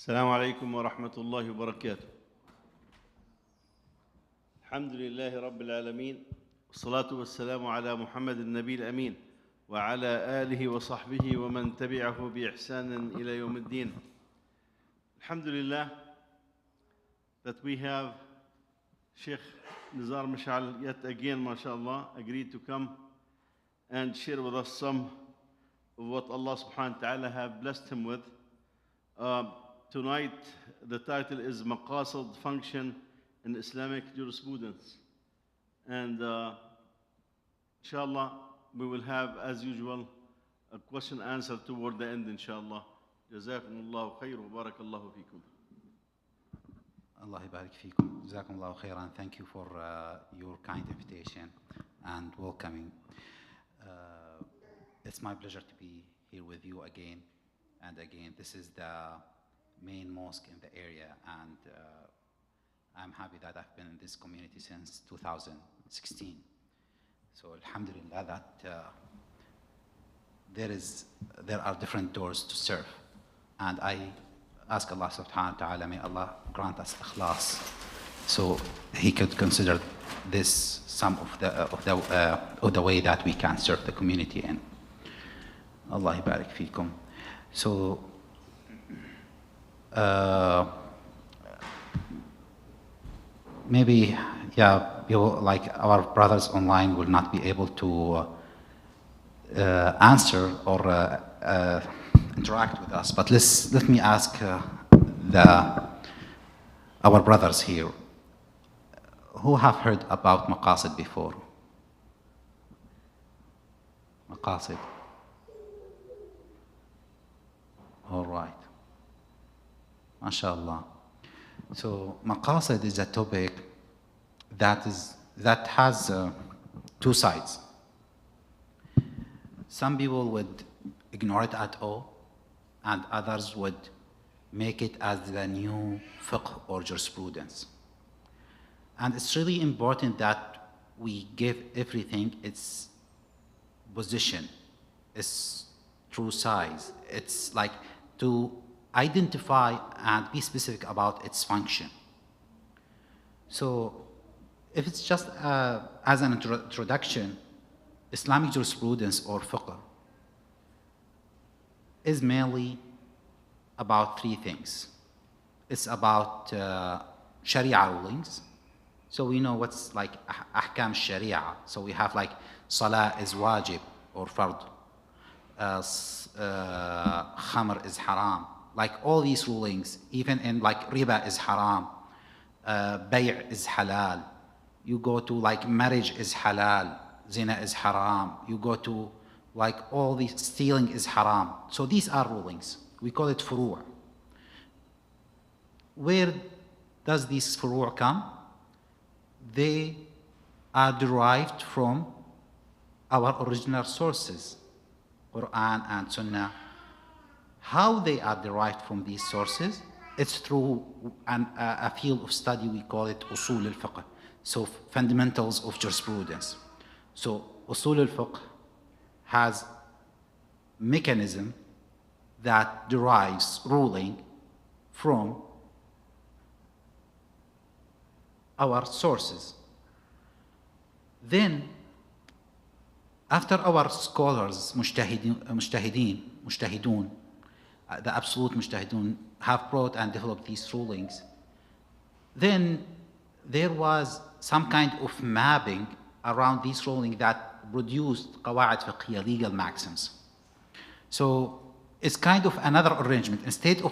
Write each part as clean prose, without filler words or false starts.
السلام عليكم ورحمة الله وبركاته. الحمد لله رب العالمين، والصلاة والسلام على محمد النبي الأمين وعلى آله وصحبه ومن تبعه بإحسان إلى يوم الدين. Alhamdulillah that we have Sheikh Nizar Mashal yet again, mashallah, agreed to come and share with us some of what Allah subhanahu wa ta'ala have blessed him with. Tonight, the title is Maqasid Function in Islamic Jurisprudence. And inshallah, we will have, as usual, a question answer toward the end, inshallah. Jazakumullahu khair wa barakallahu feekum. Allah yabarak feekum. Jazakumullahu khairan. Thank you for your kind invitation and welcoming. It's my pleasure to be here with you again and again. This is the main mosque in the area, and I'm happy that I've been in this community since 2016. So alhamdulillah that there are different doors to serve, and I ask Allah subhanahu wa ta'ala, may Allah grant us ikhlas, so He could consider this some of the way that we can serve the community in. Allah yabarak feekum. So maybe, people like our brothers online will not be able to answer or interact with us, but let me ask our brothers here who have heard about maqasid before. Maqasid. All right. MashaAllah. So maqasid is a topic that has two sides. Some people would ignore it at all, and others would make it as the new fiqh or jurisprudence. And it's really important that we give everything its position, its true size. It's like to identify and be specific about its function. So if it's just as an introduction, Islamic jurisprudence or fiqh is mainly about three things. It's about Sharia rulings. So we know what's like ahkam Sharia. So we have like salah is wajib or fard. Khamr is haram. Like all these rulings, even in like riba is haram, bay' is halal. You go to like marriage is halal, zina is haram. You go to like all these, stealing is haram. So these are rulings. We call it furu'. Where does these furu' come? They are derived from our original sources, Quran and Sunnah. How they are derived from these sources? It's through a field of study, we call it usul al-fiqh, so fundamentals of jurisprudence. So usul al-fiqh has mechanism that derives ruling from our sources. Then, after our scholars, mujtahidun, the absolute mujtahidun, have brought and developed these rulings, then there was some kind of mapping around these rulings that produced qawa'id fiqhiyya, legal maxims. So it's kind of another arrangement. Instead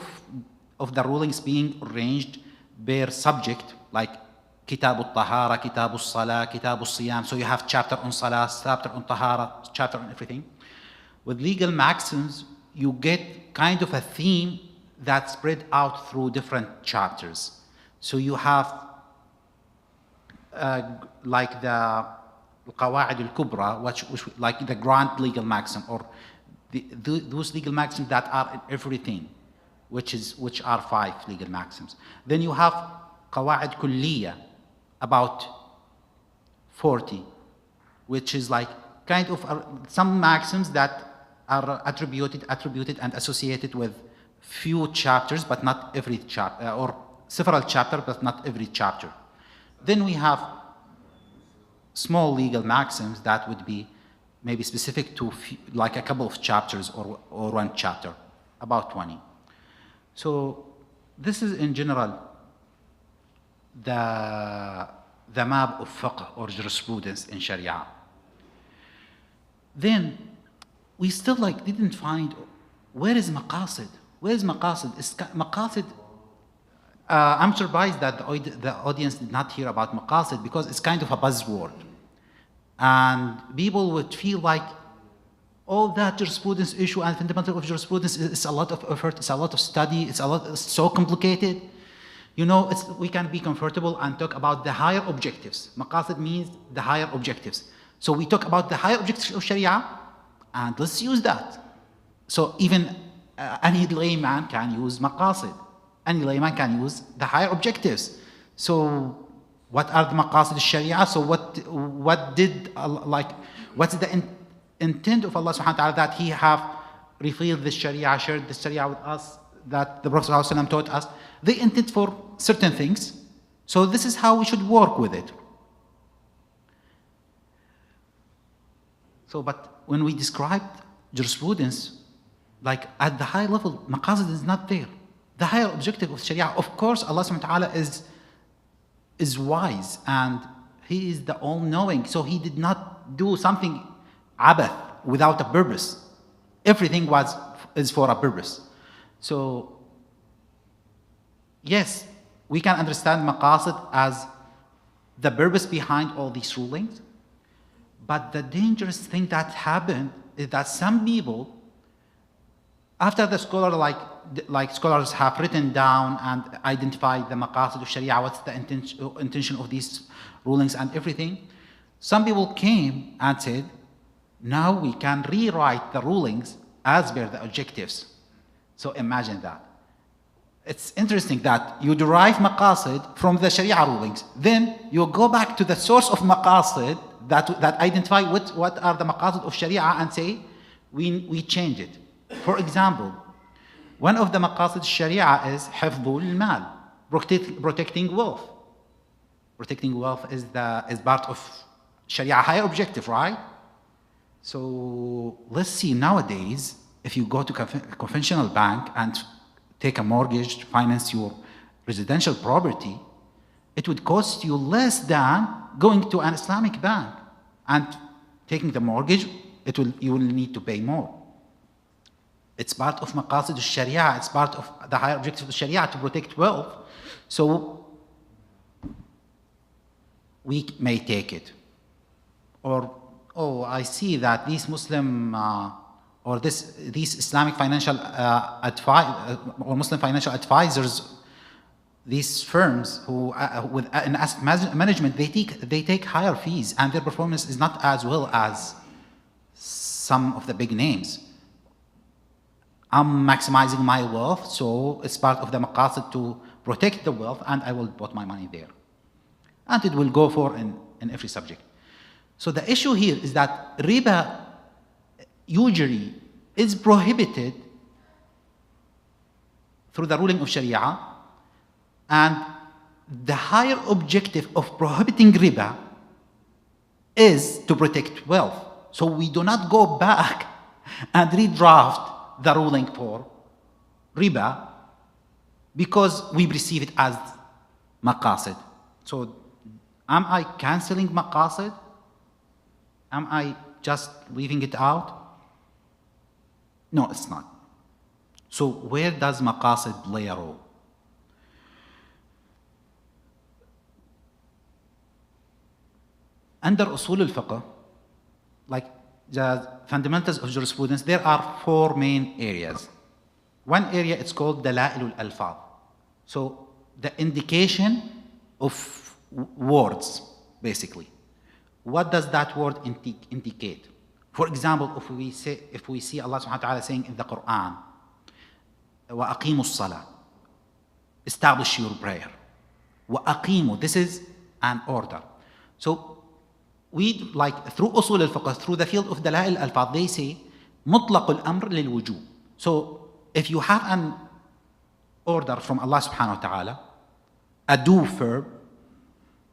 of the rulings being arranged per subject, like Kitab al-Tahara, Kitab al-Salah, Kitab al-Siyam, so you have chapter on Salah, chapter on Tahara, chapter on everything. With legal maxims, you get kind of a theme that's spread out through different chapters. So you have like the Qawa'id al-Kubra, which like the grand legal maxim, or those legal maxims that are in everything, which are 5 legal maxims. Then you have Qawa'id Kulliya, about 40, which is like kind of some maxims that are attributed and associated with few chapters, but not every chapter, or several chapters, but not every chapter. Then we have small legal maxims that would be maybe specific to like a couple of chapters or one chapter, about 20. So this is in general the map of fiqh or jurisprudence in Sharia. Then we still didn't find where is maqasid? Where is maqasid? Maqasid, I'm surprised that the audience did not hear about maqasid because it's kind of a buzzword. And people would feel like all that jurisprudence issue and fundamental of jurisprudence is a lot of effort, it's a lot of study, it's so complicated. You know, we can be comfortable and talk about the higher objectives. Maqasid means the higher objectives. So we talk about the higher objectives of Sharia, and let's use that. So even any layman can use maqasid. Any layman can use the higher objectives. So what are the maqasid of Sharia? So what's the intent of Allah subhanahu wa ta'ala that He have revealed the Sharia, shared the Sharia with us, that the Prophet ﷺ taught us? They intend for certain things. So this is how we should work with it. So, but when we described jurisprudence, like at the high level, maqasid is not there. The higher objective of Sharia, of course, Allah subhanahu wa ta'ala is wise and He is the all-knowing. So He did not do something abath without a purpose. Everything is for a purpose. So, yes, we can understand maqasid as the purpose behind all these rulings. But the dangerous thing that happened is that some people, after the scholar, like scholars have written down and identified the maqasid of Sharia, what's the intention of these rulings and everything, some people came and said, now we can rewrite the rulings as per the objectives. So imagine that. It's interesting that you derive maqasid from the Sharia rulings. Then you go back to the source of maqasid that identify what are the maqasid of Sharia and say, we change it. For example, one of the maqasid of Sharia is hifdhul mal, protecting wealth. Protecting wealth is part of Sharia higher objective, right? So let's see, nowadays, if you go to a conventional bank and take a mortgage to finance your residential property, it would cost you less than going to an Islamic bank and taking the mortgage. You will need to pay more. It's part of maqasid of Sharia. It's part of the higher objective of Sharia to protect wealth. So we may take it. Or, oh, I see that these Muslim these Islamic financial or Muslim financial advisors, these firms who in asset management, they take higher fees and their performance is not as well as some of the big names. I'm maximizing my wealth, so it's part of the maqasid to protect the wealth, and I will put my money there. And it will go for in every subject. So the issue here is that riba usually is prohibited through the ruling of Sharia, and the higher objective of prohibiting riba is to protect wealth. So we do not go back and redraft the ruling for riba because we perceive it as maqasid. So am I canceling maqasid? Am I just leaving it out? No, it's not. So where does maqasid play a role? Under usul al-fiqh, like the fundamentals of jurisprudence, there are four main areas. One area, it's called dalail al-alfaz. So the indication of words, basically. What does that word indicate? For example, if we see Allah subhanahu wa ta'ala saying in the Quran, وَأَقِيمُوا الصَّلَاةِ, establish your prayer. وَأَقِيمُوا, this is an order. So we, like through usul al-fiqh, through the field of dalail al-alfaz, they say مطلق الأمر للوجوب. So if you have order from Allah subhanahu wa ta'ala, a do verb,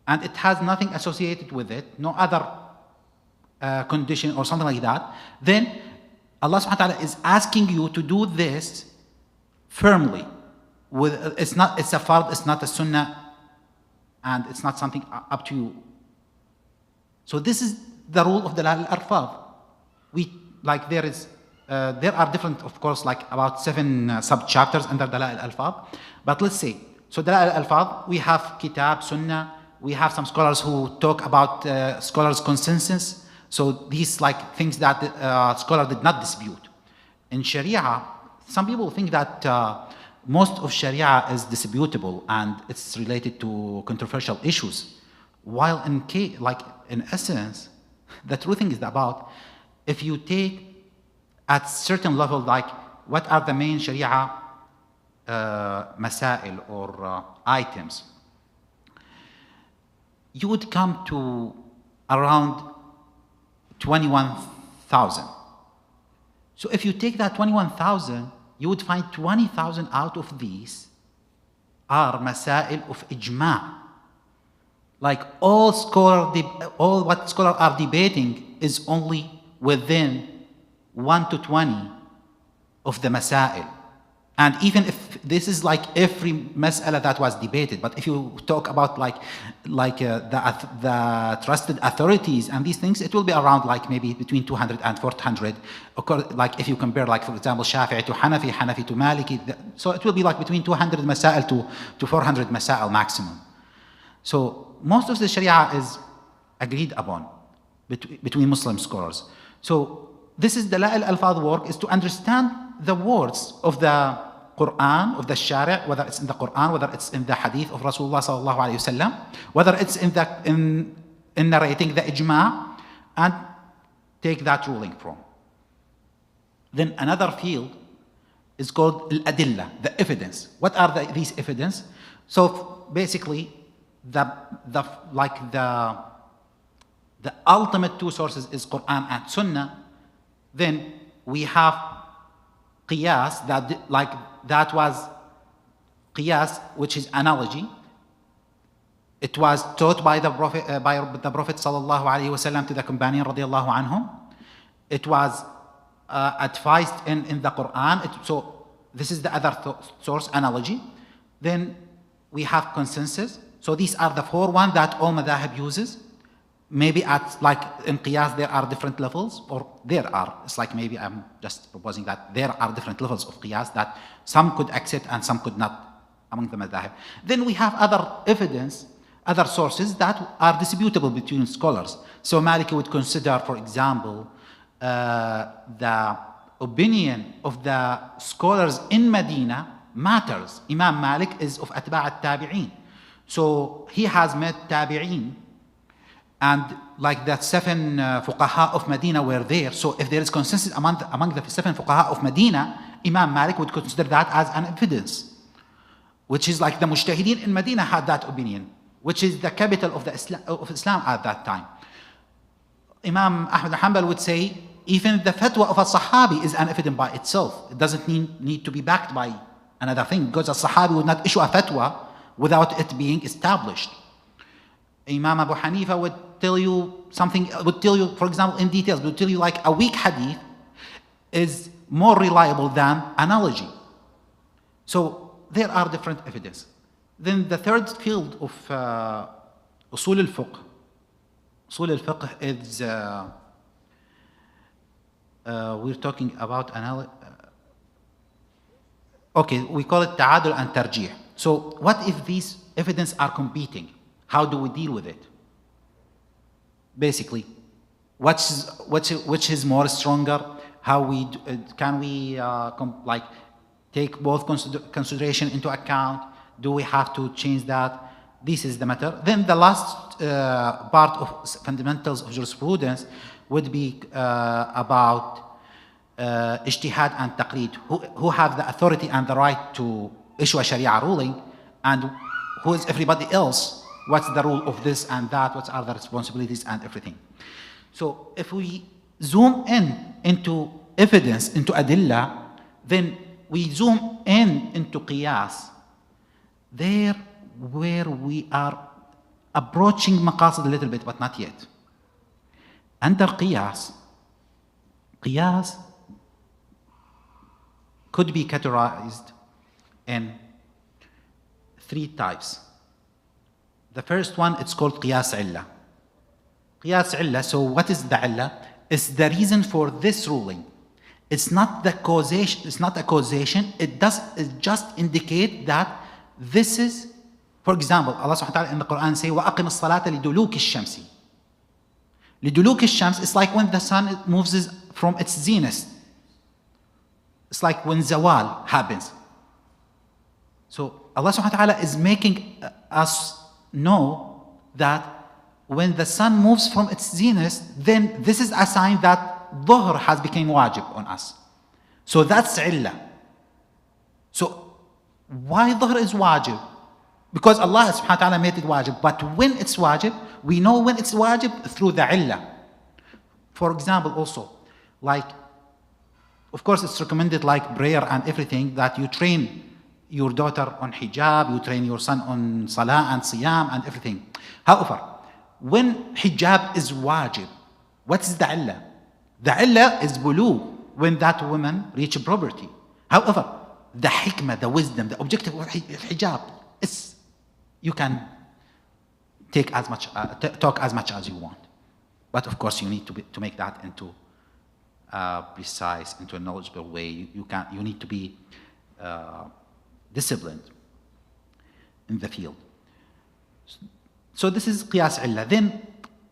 and it has nothing associated with it, no other condition or something like that, then Allah subhanahu wa ta'ala is asking you to do this firmly. It's a fard, it's not a sunnah, and it's not something up to you. So this is the rule of Dalal al-Alfaz. There are different, of course, like about 7 sub-chapters under Dalal al-Alfaz. But let's say, so Dalal al-Alfaz, we have Kitab, Sunnah, we have some scholars who talk about scholars' consensus. So these like things that scholar did not dispute. In Sharia, some people think that most of Sharia is disputable and it's related to controversial issues. While in essence, the true thing is about if you take at certain level, like what are the main Sharia masail or items, you would come to around 21,000. So if you take that 21,000, you would find 20,000 out of these are masail of ijma'. Like all what scholars are debating is only within 1 to 20 of the masail. And even if this is like every mas'ala that was debated, but if you talk about the trusted authorities and these things, it will be around like maybe between 200 and 400. Like if you compare, like for example, Shafi'i to Hanafi, Hanafi to Maliki, so it will be like between 200 masail to 400 masail maximum. So most of the Sharia is agreed upon between Muslim scholars. So this is the Dalal al-Alfaz work, is to understand the words of the Quran, of the Shari', whether it's in the Quran, whether it's in the Hadith of Rasulullah sallallahu alayhi wasallam, whether it's in narrating the ijma', and take that ruling from. Then another field is called al-adilla, the evidence. What are these evidence? So basically, the ultimate 2 sources is Quran and Sunnah. Then we have qiyas, that was qiyas, which is analogy. It was taught by the Prophet sallallahu alaihi wasallam to the companion radiallahu anhum. It was advised in the Quran. So this is the other source, analogy. Then we have consensus. So these are the 4 ones that all madhahib uses. Maybe in qiyas there are different levels, or it's like maybe I'm just proposing that there are different levels of qiyas that some could accept and some could not among the madhahib. Then we have other evidence, other sources that are disputable between scholars. So Maliki would consider, for example, the opinion of the scholars in Medina matters. Imam Malik is of Atba' al-Tabi'in. So he has met Tabi'in, and like that 7 fuqaha of Medina were there. So if there is consensus among the 7 fuqaha of Medina, Imam Malik would consider that as an evidence, which is like the mujtahideen in Medina had that opinion, which is the capital of Islam at that time. Imam Ahmad al-Hanbal would say even the fatwa of a Sahabi is an evidence by itself. It doesn't need to be backed by another thing, because a Sahabi would not issue a fatwa without it being established. Imam Abu Hanifa would tell you something, for example, in details, would tell you like a weak hadith is more reliable than analogy. So there are different evidence. Then the third field of usul al-fiqh. Usul al-fiqh is, we're talking about okay, we call it ta'adul and tarjih. So what if these evidence are competing? How do we deal with it? Basically, which is more stronger? How can we take both consideration into account? Do we have to change that? This is the matter. Then the last part of fundamentals of jurisprudence would be about ijtihad and taqlid. Who have the authority and the right to issue a Sharia ruling, and who is everybody else? What's the rule of this and that? What are the responsibilities and everything? So if we zoom into evidence, into adilla, then we zoom into qiyas, there where we are approaching maqasid a little bit, but not yet. Under qiyas could be categorized in 3 types. The first one, it's called qiyas illa. Qiyas illa, so what is the illa? It's the reason for this ruling. It's not the causation, it's not a causation, it just indicate that this is, for example, Allah subhanahu wa ta'ala in the Quran say, وَأَقِمِ الصَّلَاةَ لِدُلُوكِ الشَّمْسِ. لِدُلُوكِ الشَّمْس, it's like when the sun moves from its zenith. It's like when zawal happens. So Allah subhanahu wa ta'ala is making us know that when the sun moves from its zenith, then this is a sign that dhuhr has become wajib on us. So that's illah. So why dhuhr is wajib? Because Allah subhanahu wa ta'ala made it wajib. But when it's wajib, we know when it's wajib through the illah. For example also, like, of course it's recommended like prayer and everything, that you train your daughter on hijab, you train your son on salah and siyam and everything. However, when hijab is wajib, what is the illah? The illah is bulugh, when that woman reach puberty. However, the hikmah, the wisdom, the objective of hijab is you can take as much, talk as much as you want. But of course you need to make that into precise, into a knowledgeable way. You need to be disciplined in the field. So this is qiyas illah. Then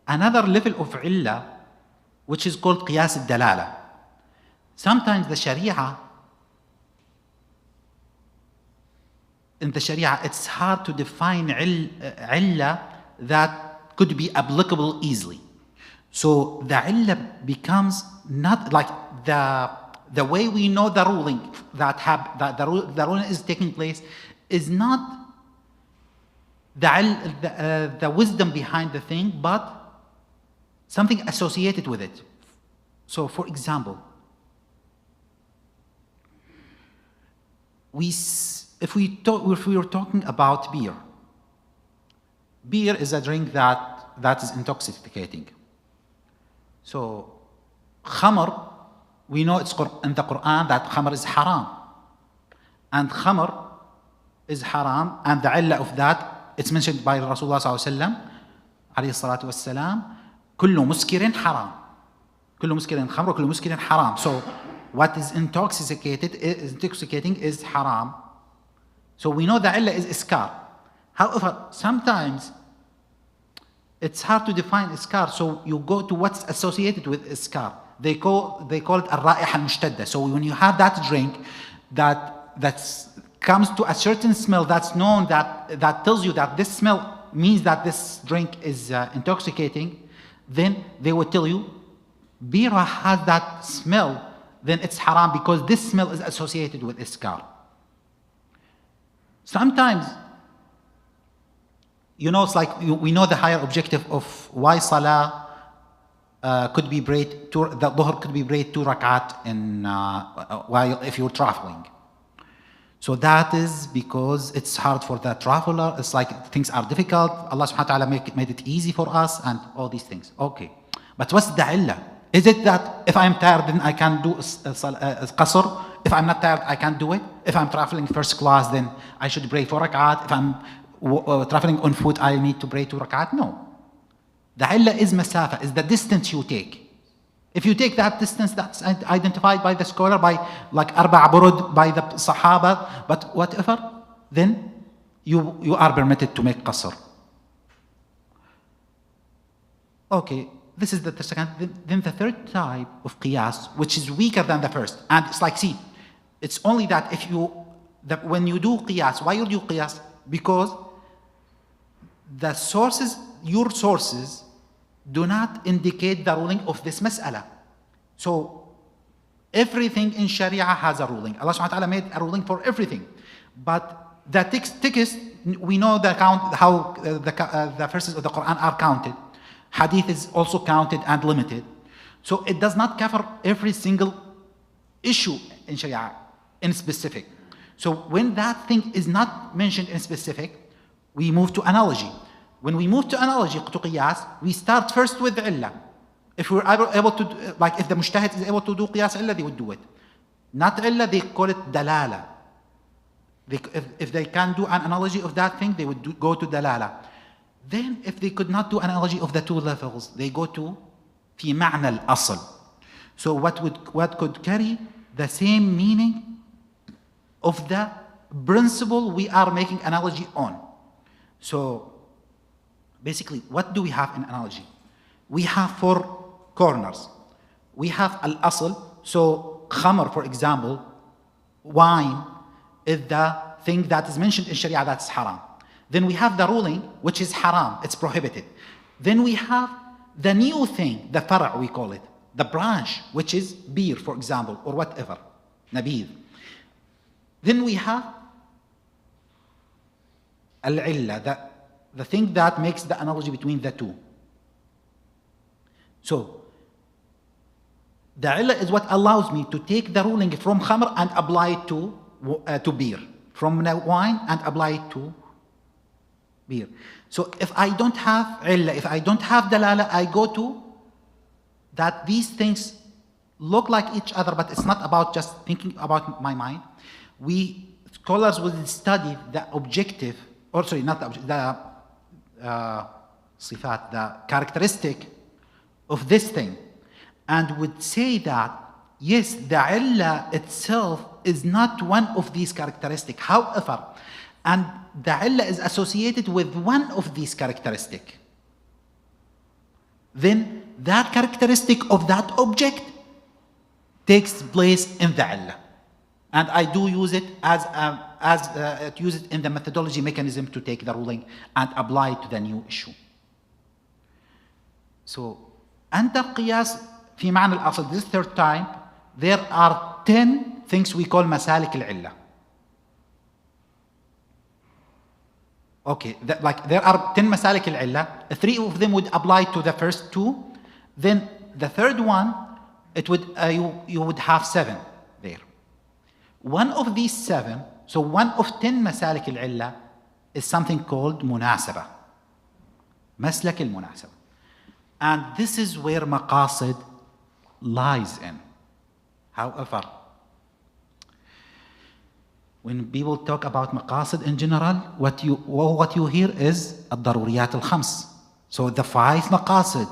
another level of illah, which is called qiyas al-dalala. Sometimes the sharia, in the sharia, it's hard to define illah that could be applicable easily. So the illah becomes not like the way we know the ruling that the ruling is taking place is not the wisdom behind the thing, but something associated with it. So for example, if we were talking about beer is a drink that is intoxicating. So khamr, we know it's in the Quran that khamr is haram, and khamr is haram, and the illah of that, it's mentioned by Rasulullah sallallahu alayhi salatu wassalam, kullu muskirin haram, kullu muskirin khamr, kullu muskirin haram. So what is intoxicating is haram. So we know the illah is iskar. However, sometimes it's hard to define iskar, so you go to what's associated with iskar. They call it al-ra'iha al-mushtadda. So when you have that drink that comes to a certain smell that's known, that tells you that this smell means that this drink is intoxicating, then they will tell you beer has that smell, then it's haram because this smell is associated with iskar. Sometimes, it's like we know the higher objective of why salah could be prayed, the dhuhr could be prayed 2 rakat while if you're traveling. So that is because it's hard for the traveler. It's like things are difficult. Allah subhanahu wa ta'ala made it easy for us and all these things. Okay. But what's the illah? Is it that if I'm tired, then I can do qasr? If I'm not tired, I can't do it? If I'm traveling first class, then I should pray 4 rakat? If I'm traveling on foot, I need to pray 2 rakat? No. The illah is masafa, is the distance you take. If you take that distance that's identified by the scholar, by like arba' burud, by the sahaba, but whatever, then you are permitted to make qasr. Okay, this is the second. Then the third type of qiyas, which is weaker than the first. And it's like, see, it's only that when you do qiyas, why you do qiyas? Because the sources, your sources, do not indicate the ruling of this mas'ala. So everything in Sharia has a ruling. Allah subhanahu wa ta'ala made a ruling for everything. But the text, we know how the verses of the Quran are counted. Hadith is also counted and limited. So it does not cover every single issue in Sharia. in specific. So when that thing is not mentioned in specific, we move to analogy. When we move to analogy, to qiyas, we start first with the illah. If we're able to, like if the mujtahid is able to do qiyas illah, they would do it. Not illah, they call it dalala. If they can do an analogy of that thing, they would go to dalala. Then if they could not do an analogy of the two levels, they go to في معنى الأصل. So what could carry the same meaning of the principle we are making analogy on. So basically, what do we have in analogy? We have 4 corners. We have al-asl. So khamr, for example, wine is the thing that is mentioned in Sharia that's haram. Then we have the ruling, which is haram, it's prohibited. Then we have the new thing, the fara' we call it, the branch, which is beer, for example, or whatever, nabid. Then we have al-illa, the thing that makes the analogy between the two. So, the illa is what allows me to take the ruling from khamr and apply it to beer, from wine and apply it to beer. So if I don't have illa, if I don't have dalala, I go to that these things look like each other, but it's not about just thinking about my mind. Scholars will study the objective, or sorry, not the objective, the sifat, the characteristic of this thing, and would say that, yes, the illa itself is not one of these characteristics. However, and the illa is associated with one of these characteristics, then that characteristic of that object takes place in the illa. And I do use it use it in the methodology mechanism to take the ruling and apply it to the new issue. So, under qiyas في معنى الأصل, this third time, there are 10 things we call مسالك العلة. Okay, like there are 10 مسالك العلة. 3 of them would apply to the first 2. Then the third one, it would you would have 7 there. One of these 7, so one of 10 مسالك العلة is something called مناسبة. مسلك المناسبة. And this is where maqasid lies in. However, when people talk about maqasid in general, what you hear is الضروريات الخمس. So the 5 maqasid: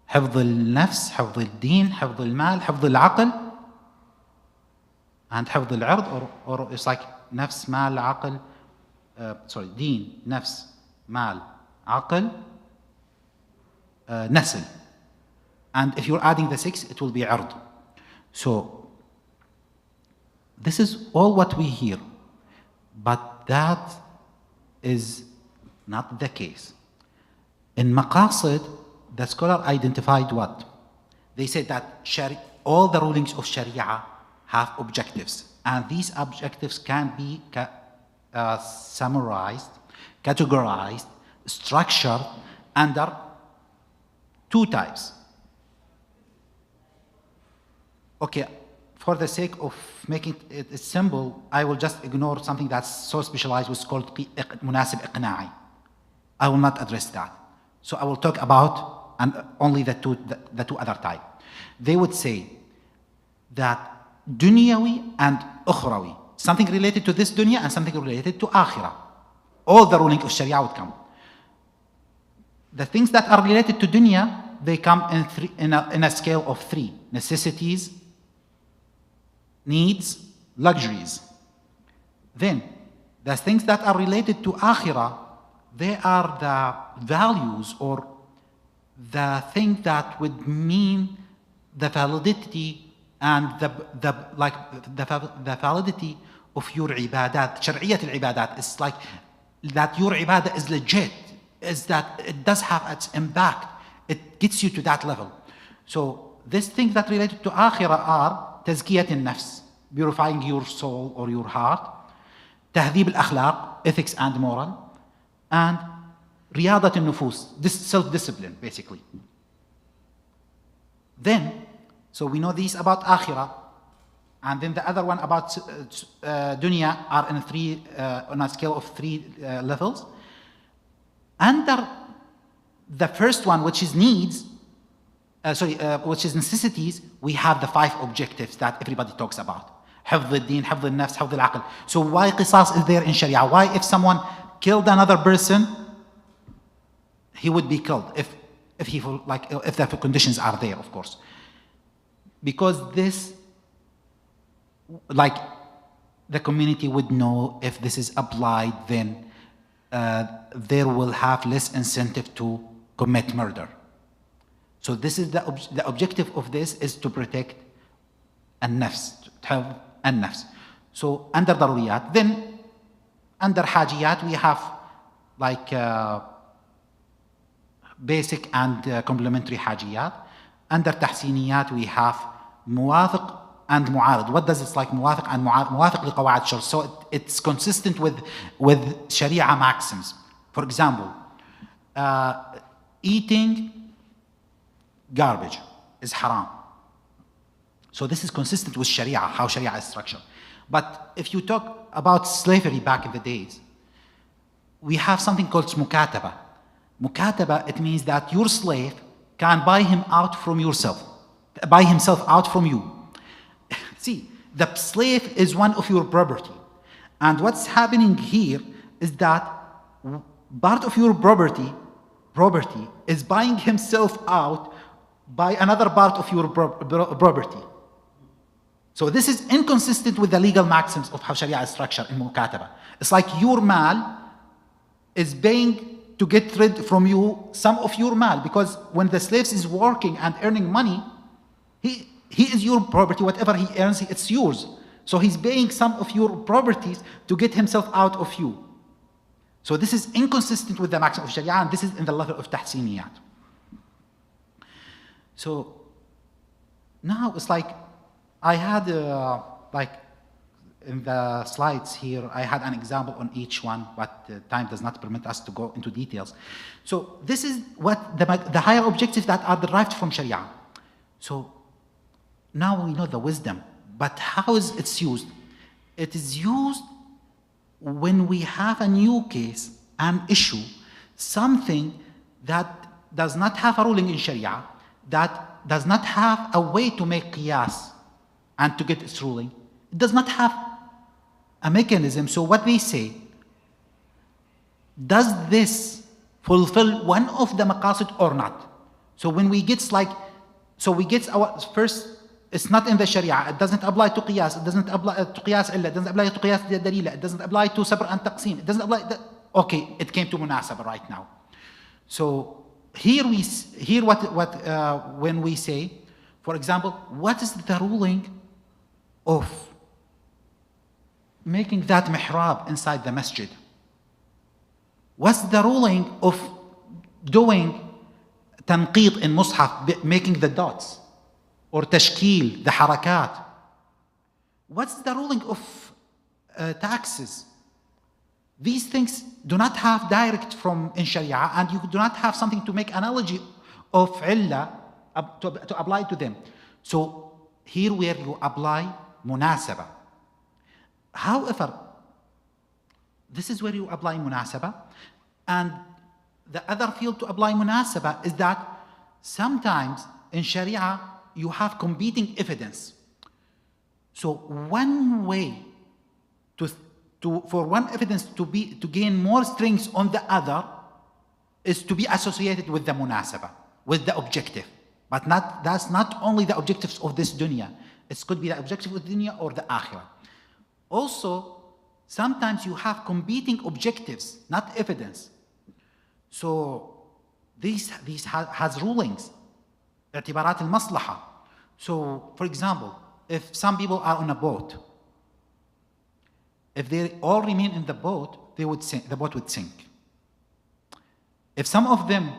حفظ النفس, حفظ الدين, حفظ المال, حفظ العقل, and حفظ العرض, or it's like نفس, مال, عقل, دين, نفس, مال, عقل, نسل. And if you're adding the 6, it will be عرض. So this is all what we hear, but that is not the case. In maqasid, the scholar identified what? They said that all the rulings of Sharia have objectives, and these objectives can be summarized, categorized, structured under 2 types. Okay, for the sake of making it simple, I will just ignore something that's so specialized, which is called munasib iqna'i. I will not address that. So I will talk about only the two other types. They would say that dunyawi and ukhrawi, something related to this dunya and something related to akhirah. All the ruling of Sharia would come. The things that are related to dunya, they come in a scale of 3: necessities, needs, luxuries. Then, the things that are related to akhirah, they are the values or the thing that would mean the validity and the validity of your ibadat. Shar'iyyat al-ibadat is like that your ibadah is legit, is that it does have its impact. It gets you to that level. So these things that related to akhirah are تزكية النفس, purifying your soul or your heart, تهذيب الأخلاق, ethics and moral, and رياضة النفوس, this self-discipline basically. Then, so we know these about akhirah, and then the other one about dunya are in three, on a scale of three levels. Under the first one, which is needs, which is necessities, we have the 5 objectives that everybody talks about. حفظ الدين, حفظ النفس, حفظ العقل. So why قصاص is there in Sharia? Why if someone killed another person, he would be killed if the conditions are there, of course. Because this, like, the community would know if this is applied, then there will have less incentive to commit murder. So this is the objective of this is to protect النفس, النفس. So under ضروريات, then under حاجيات we have like basic and complementary حاجيات. Under تحسينيات we have موافق and معارض. What does it like موافق and معارض? موافق لقواعد الشرع. So it's consistent with Sharia maxims. For example, eating garbage is haram. So this is consistent with Sharia, how Sharia is structured. But if you talk about slavery back in the days, we have something called mukataba. Mukataba, it means that your slave can buy himself out from you. See, the slave is one of your property. And what's happening here is that part of your property is buying himself out by another part of your property. So this is inconsistent with the legal maxims of how Sharia is structured in Mukataba. It's like your mal is paying to get rid from you some of your mal, because when the slave is working and earning money, he is your property. Whatever he earns, it's yours. So he's paying some of your properties to get himself out of you. So this is inconsistent with the maxim of Sharia, and this is in the level of tahsiniyat. So now it's like I had like in the slides here, I had an example on each one, but time does not permit us to go into details. So this is what the higher objectives that are derived from Sharia. So now we know the wisdom, but how is it used? It is used when we have a new case, an issue, something that does not have a ruling in Sharia, that does not have a way to make qiyas and to get its ruling. It does not have a mechanism. So what they say, does this fulfill one of the maqasid or not? So when we get we get our first, it's not in the Sharia, it doesn't apply to qiyas, it doesn't apply to qiyas illa, it doesn't apply to qiyas dalila, it doesn't apply to sabr and taqsim, it doesn't apply, okay, it came to munasaba right now. So here when we say, for example, what is the ruling of making that mihrab inside the masjid? What's the ruling of doing tanqid in mushaf, making the dots, or tashkil, the harakat? What's the ruling of taxes? These things do not have direct from in Sharia, and you do not have something to make analogy of illah to apply to them. So here where you apply munasaba. However, this is where you apply munasaba, and the other field to apply munasaba is that sometimes in Sharia you have competing evidence. So one way for one evidence to gain more strength on the other is to be associated with the munasaba, with the objective. But that's not only the objectives of this dunya. It could be the objective of the dunya or the akhirah. Also, sometimes you have competing objectives, not evidence. So these has rulings. اعتبارات المصلحة. So, for example, if some people are on a boat, if they all remain in the boat, the boat would sink. If some of them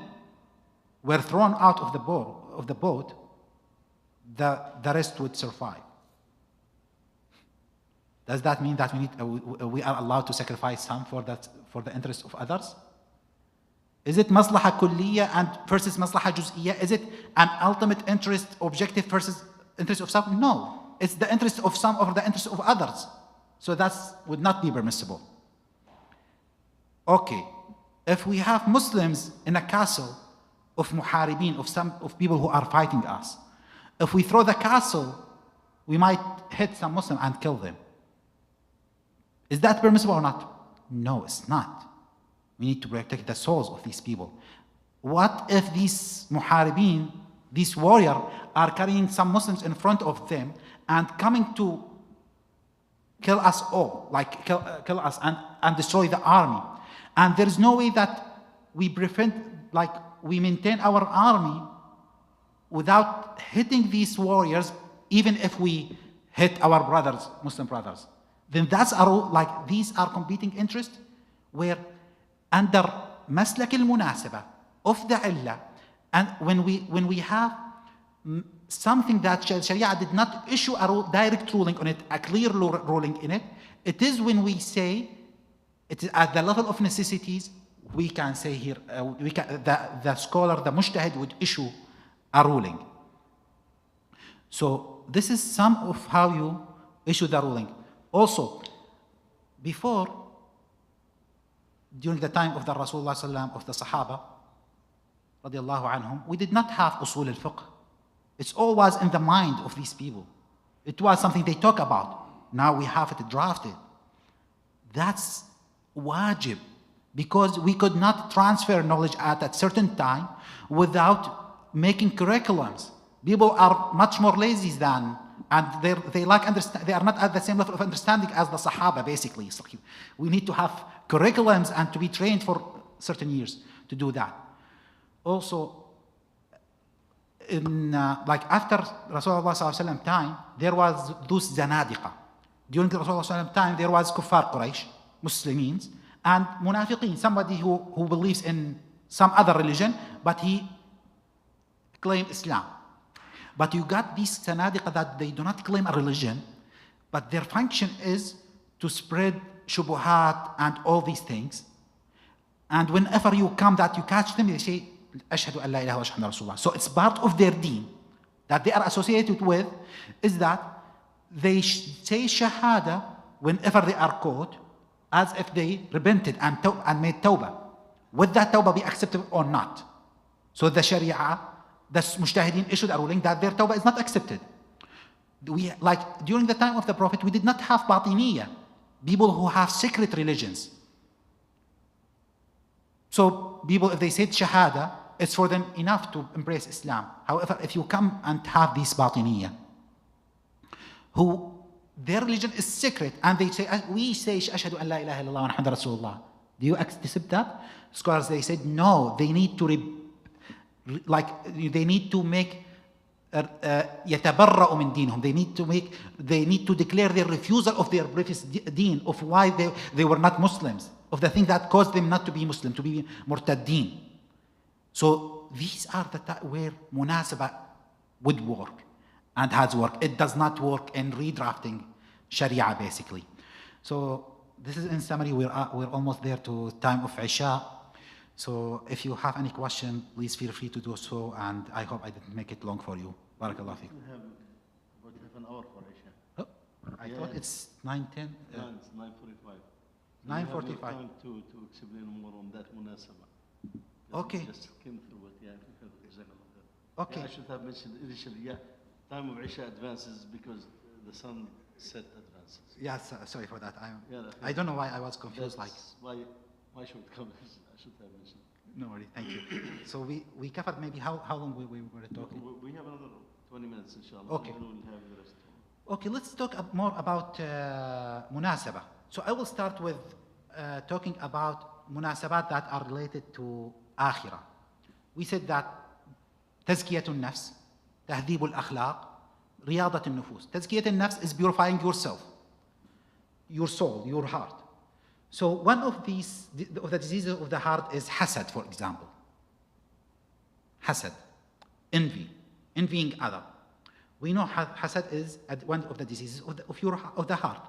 were thrown out of the boat, the rest would survive. Does that mean that we are allowed to sacrifice some for the interest of others? Is it maslaha kulliya and versus maslaha juz'iyya? Is it an ultimate interest objective versus interest of self? No. It's the interest of some or the interest of others. So that would not be permissible. Okay, if we have Muslims in a castle of muharibin, of people who are fighting us, if we throw the castle, we might hit some Muslim and kill them. Is that permissible or not? No, it's not. We need to protect the souls of these people. What if these muharibin, these warriors, are carrying some Muslims in front of them and coming to kill us all, like kill us and destroy the army? And there is no way that we we maintain our army without hitting these warriors, even if we hit our brothers, Muslim brothers. Then these are competing interests where under maslak al-munasaba of the illah, and when we have something that Sharia did not issue a direct ruling on it, a clear ruling in it, it is when we say it is at the level of necessities, we can say here, the scholar, the mujtahid would issue a ruling. So this is some of how you issue the ruling. Also, during the time of the Rasulullah sallam, of the Sahaba, radiallahu anhum, we did not have usul al-fiqh. It's always in the mind of these people. It was something they talk about. Now we have it drafted. That's wajib, because we could not transfer knowledge at a certain time without making curriculums. People are much more lazy than, and they are not at the same level of understanding as the Sahaba, basically. So we need to have curriculums and to be trained for certain years to do that. Also, after Rasulullah time, there was those zanadiqa. During Rasulullah time, there was kuffar Quraysh, Muslims, and munafiqeen, somebody who believes in some other religion, but he claimed Islam. But you got these zanadiqa that they do not claim a religion, but their function is to spread shubuhat and all these things. And whenever you catch them, they say, Ashhadu an la ilaha wa ashhadu anna Rasulullah. So it's part of their deen that they are associated with, is that they say shahada whenever they are caught, as if they repented and made tawbah. Would that tawbah be accepted or not? So the Sharia, the mujtahideen issued a ruling that their tawbah is not accepted. During the time of the Prophet, we did not have batiniyah, people who have secret religions. So people, if they said shahada, it's for them enough to embrace Islam. However, if you come and have these batiniyah, who their religion is secret, and they say, we say ashhadu an la ilaha illallah wa Muhammadur Rasulullah, do you accept that? Scholars, they said no, they need to make يتبرأوا من دينهم. They need to declare their refusal of their previous deen, of why they were not Muslims, of the thing that caused them not to be Muslim, to be murtaddeen. So these are where munasaba would work and has worked. It does not work in redrafting Sharia, basically. So this is in summary. We're almost there to time of Isha. So if you have any question, please feel free to do so, and I hope I didn't make it long for you. Barakallah fiqh. We have about half an hour for Isha. Oh, I thought it's 9:10. No, it's 9:45. 9:45. You have time to explain more on that munasaba. Okay. Just skim through it, yeah. Okay. Yeah, I should have mentioned initially, yeah, time of Isha advances because the sun set advances. Yes, sorry for that. Yeah, I don't know why I was confused. Why shortcomings? I should have mentioned. No worry, thank you. So we covered maybe how long we were talking. We have another 20 minutes, inshallah. Okay. And we'll have the rest. Okay, let's talk more about munasaba. So I will start with talking about munasabat that are related to akhirah. We said that tazkiyatun nafs, tahdhibul akhlaq, riyadat al-nufus. Tazkiyat al-nafs is purifying yourself, your soul, your heart. So one of the diseases of the heart is hasad, for example. Hasad, envying other. We know hasad is one of the diseases of the heart.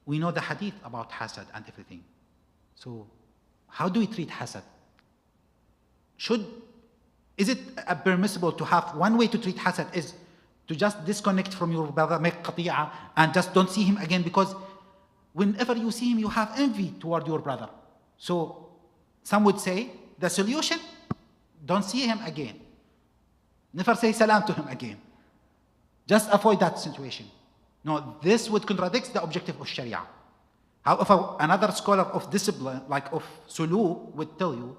We know the hadith about hasad and everything. So how do we treat hasad? Is it permissible to have one way to treat hasad is to just disconnect from your brother, make qati'ah, and just don't see him again, because whenever you see him, you have envy toward your brother. So some would say the solution, don't see him again. Never say salam to him again. Just avoid that situation. No, this would contradict the objective of Sharia. However, another scholar of discipline, like of suluk, would tell you,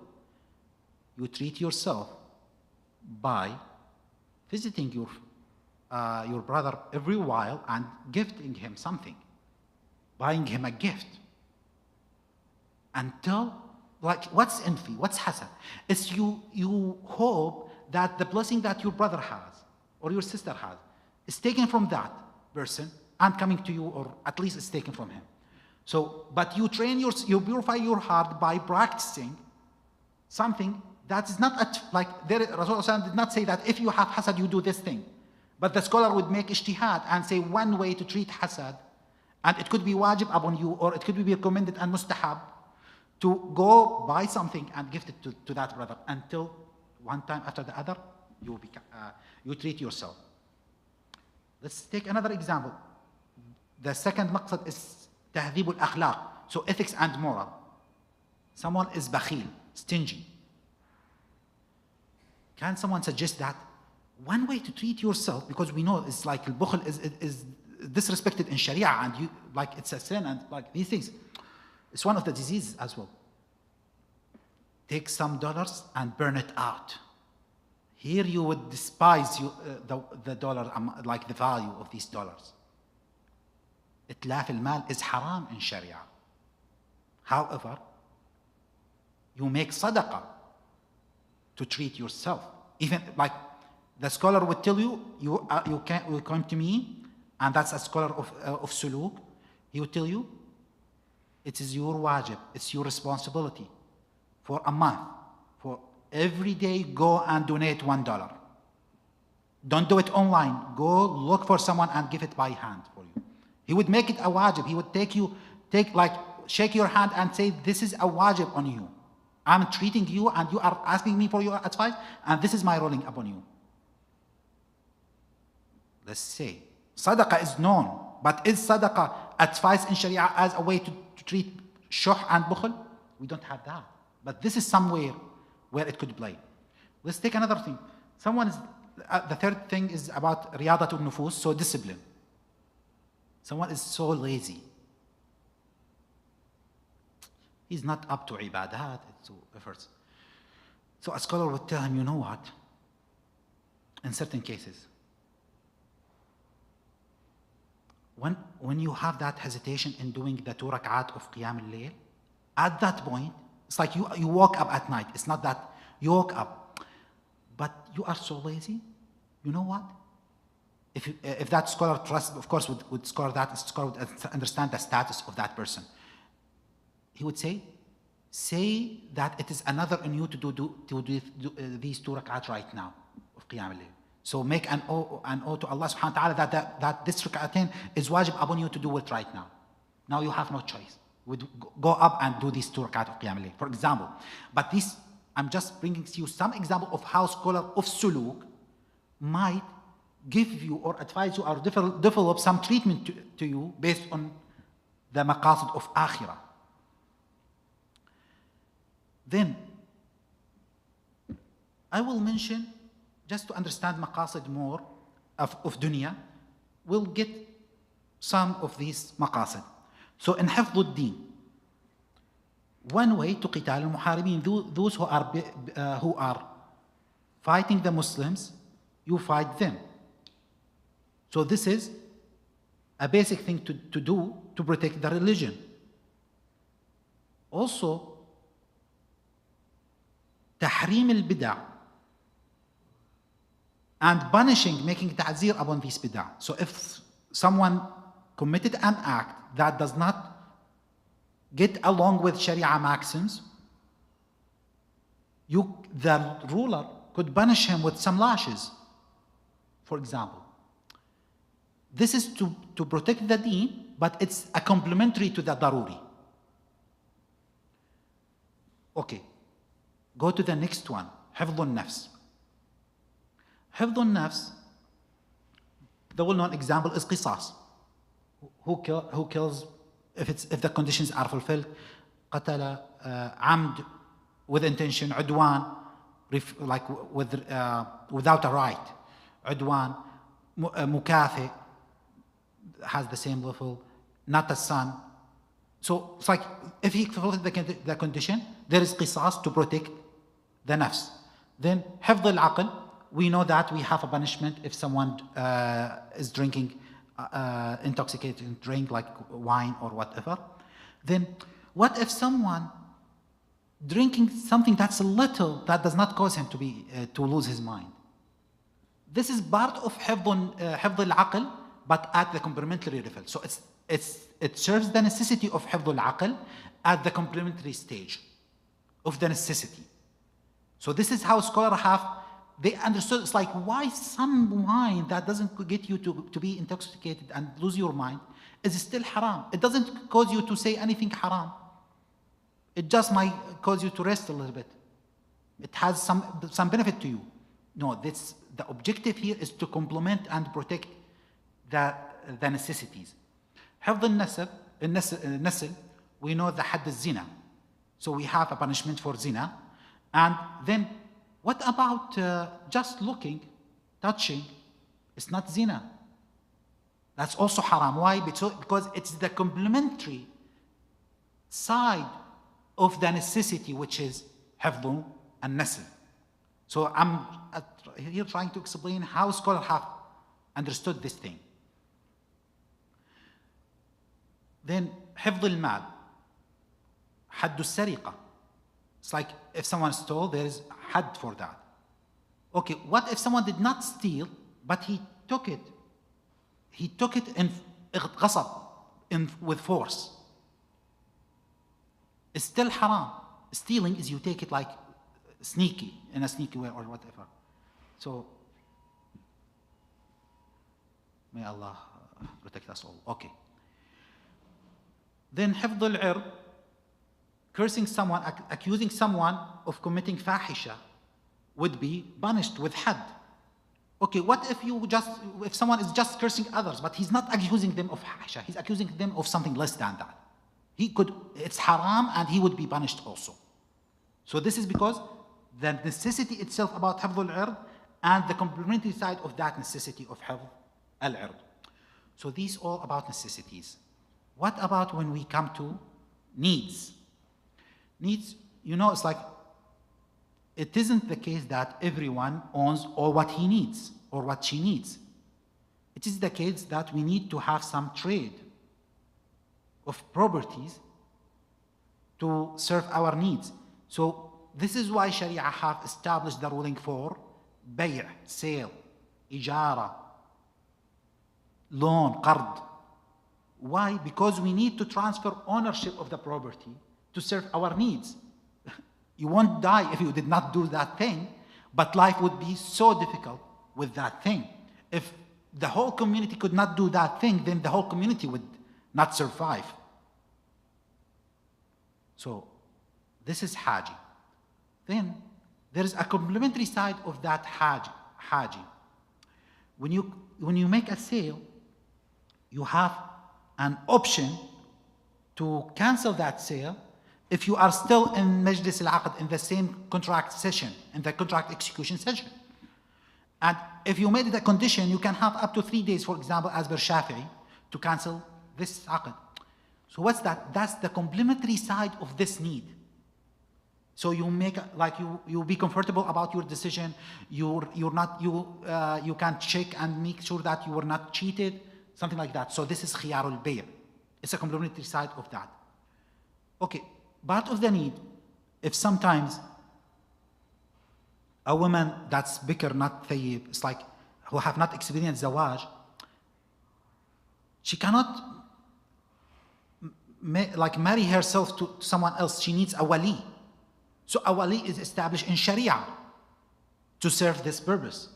you treat yourself by visiting your brother every while and gifting him something, buying him a gift. Until, like, what's envy? What's hasad? It's you hope that the blessing that your brother has or your sister has is taken from that person and coming to you, or at least it's taken from him. So, but you train you purify your heart by practicing something that is not Rasulullah did not say that if you have hasad, you do this thing. But the scholar would make ijtihad and say one way to treat hasad, and it could be wajib upon you, or it could be recommended and mustahab, to go buy something and gift it to that brother, until one time after the other, you treat yourself. Let's take another example. The second maqsad is tahdhib al-akhlaq, so ethics and moral. Someone is bakhil, stingy. Can someone suggest that one way to treat yourself, because we know it's like al-bukhl is disrespected in Sharia, and you, like, it's a sin, and like these things, it's one of the diseases as well. Take some dollars and burn it out. Here you would despise the dollar, like the value of these dollars. Itlaf al-mal is haram in Sharia. However, you make sadaqah to treat yourself. Even like the scholar would tell you, you come to me, and that's a scholar of suluk. He would tell you, it is your wajib, it's your responsibility for a month, for every day go and donate $1. Don't do it online. Go look for someone and give it by hand for you. He would make it a wajib. He would shake your hand and say, this is a wajib on you. I'm treating you and you are asking me for your advice, and this is my ruling upon you. Let's say, sadaqah is known, but is sadaqah advised in Sharia as a way to treat shuh and bukhl? We don't have that. But this is somewhere where it could play. Let's take another thing. The third thing is about riyadatul nufus, so discipline. Someone is so lazy. He's not up to ibadat, to efforts. So a scholar would tell him, you know what? In certain cases, when you have that hesitation in doing the 2 rak'at of Qiyam al-Layl, at that point, it's like you woke up at night. It's not that you woke up, but you are so lazy. You know what? If that scholar trusts, of course, would scholar would understand the status of that person. He would say that it is another on you to do these 2 rak'at right now of Qiyam al-Layl. So make an oath to Allah subhanahu wa ta'ala that this rak'atain is wajib upon you to do it right now. Now you have no choice. Would go up and do these 2 rak'at of Qiyam al-Layl, for example. But I'm just bringing to you some example of how scholar of suluk might give you or advise you or develop some treatment to you based on the maqasid of akhirah. Then, I will mention, just to understand maqasid more of dunya, we'll get some of these maqasid. So in hifdh ad-din, one way to qital al-muharibin, those who are fighting the Muslims, you fight them. So this is a basic thing to do to protect the religion. Also, tahrim al-bid'ah, and punishing, making ta'zir upon these bid'ah. So if someone committed an act that does not get along with Sharia maxims, the ruler could punish him with some lashes, for example. This is to protect the deen, but it's a complementary to the daruri. Okay, go to the next one, hifdh al-nafs. Hifdh al-nafs, The well-known example is qisas. Who kills if the conditions are fulfilled? قتل عمد, with intention, عدوان, like without a right. عدوان, مكافئ has the same level, not a son. So it's like if he fulfills the condition, there is qisas to protect the nafs. Then حفظ العقل, we know that we have a punishment if someone is drinking intoxicating drink like wine or whatever. Then what if someone drinking something that's a little, that does not cause him to lose his mind? This is part of حفظ العقل, but at the complementary level. So it serves the necessity of حفظ العقل at the complementary stage of the necessity. So this is how scholars they understood. It's like, why some wine that doesn't get you to be intoxicated and lose your mind is still haram? It doesn't cause you to say anything haram. It just might cause you to rest a little bit. It has some benefit to you. No, the objective here is to complement and protect the necessities. حفظ النسل, we know the حد الزنا. So we have a punishment for zina. And then what about just looking, touching? It's not zina. That's also haram. Why? Because it's the complementary side of the necessity, which is حفظ النسل. So I'm here trying to explain how scholars have understood this thing. Then حفظ المال, حد السرقة. It's like if someone stole, there is had for that. Okay, what if someone did not steal, but he took it? He took it in غصب, with force. It's still haram. Stealing is you take it like sneaky, in a sneaky way or whatever. So, may Allah protect us all. Okay. Then حفظ العرض, cursing someone, accusing someone of committing fahisha would be punished with had. Okay, what if someone is just cursing others, but he's not accusing them of fahisha, he's accusing them of something less than that. It's haram and he would be punished also. So this is because the necessity itself about حفظ العرض and the complementary side of that necessity of حفظ العرض. So these all about necessities. What about when we come to needs? Needs, it's like, it isn't the case that everyone owns all what he needs or what she needs. It is the case that we need to have some trade of properties to serve our needs. So this is why Sharia have established the ruling for بيع, sale, إجارة, loan, قرض. Why? Because we need to transfer ownership of the property to serve our needs. You won't die if you did not do that thing, but life would be so difficult with that thing. If the whole community could not do that thing, then the whole community would not survive. So this is haji. Then there is a complementary side of that haji. When you make a sale, you have an option to cancel that sale if you are still in Majlis al-Aqd, in the same contract session, in the contract execution session. And if you made it a condition, you can have up to 3 days, for example, as per Shafi'i, to cancel this Aqd. So what's that? That's the complementary side of this need. So you make, like, you be comfortable about your decision. You can check and make sure that you were not cheated, something like that. So this is khiyarul bay'. It's a complementary side of that. Okay, part of the need, if sometimes a woman that's bikr, not thayyib, it's like who have not experienced zawaj, she cannot marry herself to someone else. She needs a wali. So a wali is established in Sharia to serve this purpose.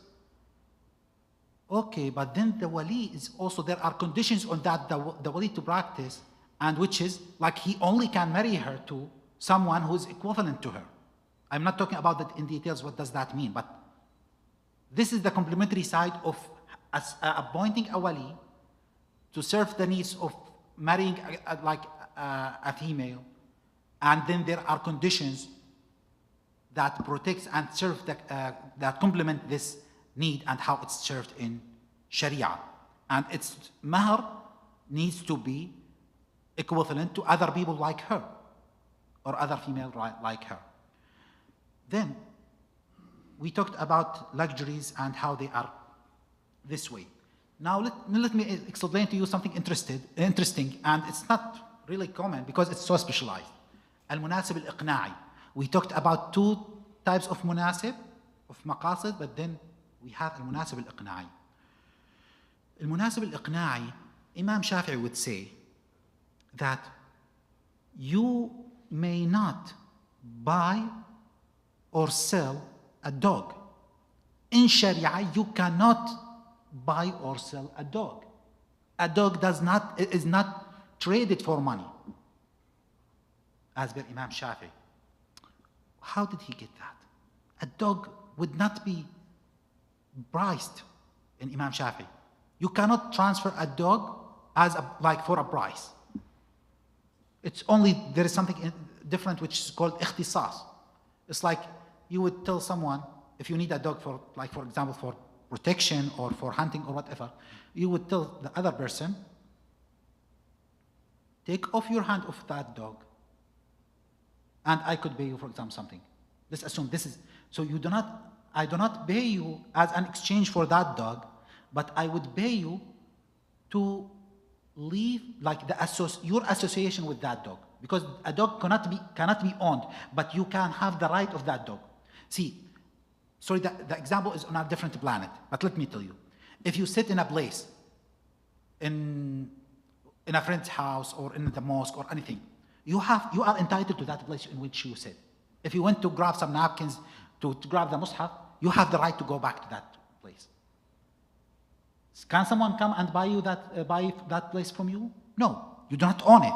Okay, but then the wali is also, there are conditions on that the wali to practice, and which is like he only can marry her to someone who is equivalent to her. I'm not talking about that in details, what does that mean, but this is the complementary side of as appointing a wali to serve the needs of marrying a female, and then there are conditions that protects and serve that complement this need and how it's served in Sharia. And its mahar needs to be equivalent to other people like her or other female like her. Then we talked about luxuries and how they are this way. Now let me explain to you something interesting, and it's not really common because it's so specialized. Al-munasib al-iqna'i. We talked about two types of munasib, of maqasid, but then we have al-munasib al-iqna'i. Al-munasib al-iqna'i, Imam Shafi'i would say that you may not buy or sell a dog. In Sharia, you cannot buy or sell a dog. A dog is not traded for money, as per Imam Shafi'i. How did he get that? A dog would not be priced in Imam Shafi'i. You cannot transfer a dog for a price. It's only, there is something different which is called ikhtisas. It's like you would tell someone, if you need a dog for example, for protection or for hunting or whatever, you would tell the other person, take off your hand off that dog, and I could pay you, for example, something. Let's assume this is, so I do not pay you as an exchange for that dog, but I would pay you to leave your association with that dog, because a dog cannot be owned, but you can have the right of that dog. See, sorry, the example is on a different planet, but let me tell you, if you sit in a place, in a friend's house or in the mosque or anything, you are entitled to that place in which you sit. If you went to grab some napkins to grab the mushaf, you have the right to go back to that place. Can someone come and buy that place from you? No, you do not own it.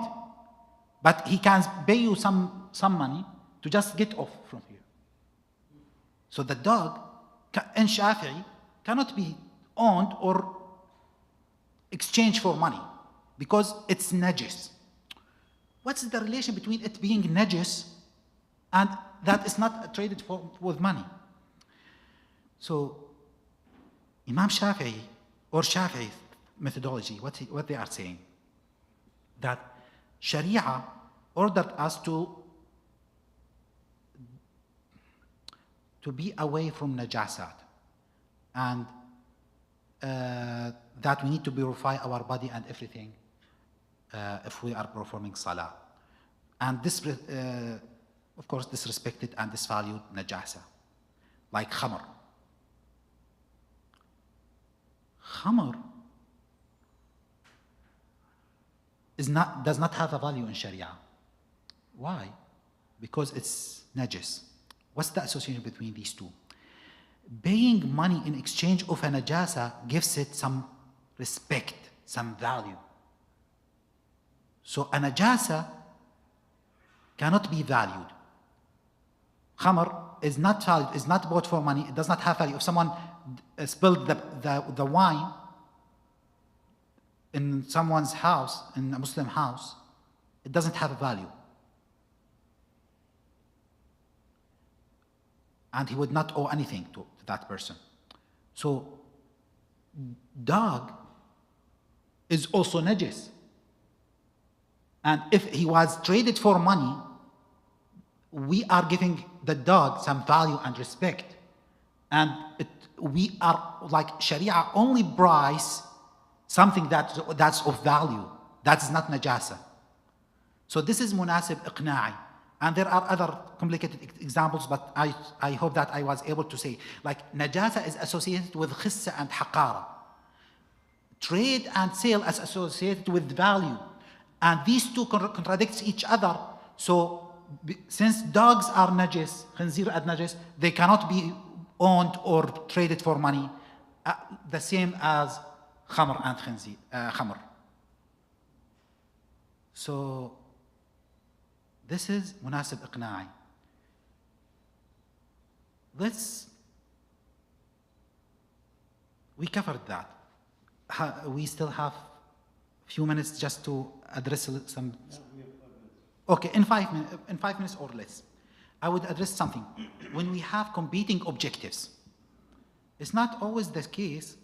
But he can pay you some money to just get off from here. So the dog in Shafi'i cannot be owned or exchanged for money because it's najis. What's the relation between it being najis and that is not traded with money? So Imam Shafi'i or Shafi'i methodology, what they are saying, that Sharia ordered us to be away from najasat, and that we need to purify our body and everything if we are performing salah. And this, of course, disrespected and disvalued najasa, like khamr. Khamr does not have a value in Sharia. Why? Because it's najis. What's the association between these two? Paying money in exchange of a najasa gives it some respect, some value. So a najasa cannot be valued. Khamr is not valued, is not bought for money, it does not have value. If someone spilled the wine in someone's house, in a Muslim house, it doesn't have a value. And he would not owe anything to that person. So, dog is also najis. And if he was traded for money, we are giving the dog some value and respect. And we are, like Sharia only price something that's of value. That's not najasa. So this is munasib iqna'i. And there are other complicated examples, but I hope that I was able to say, like najasa is associated with khissa and haqara. Trade and sale is associated with value. And these two contradict each other. So since dogs are najis, khinzir are najis, they cannot be owned or traded for money, the same as khamr and khamr. So this is munasib iqna'i. We covered that. We still have a few minutes just to address some. Okay, in 5 minutes or less, I would address something. When we have competing objectives, it's not always the case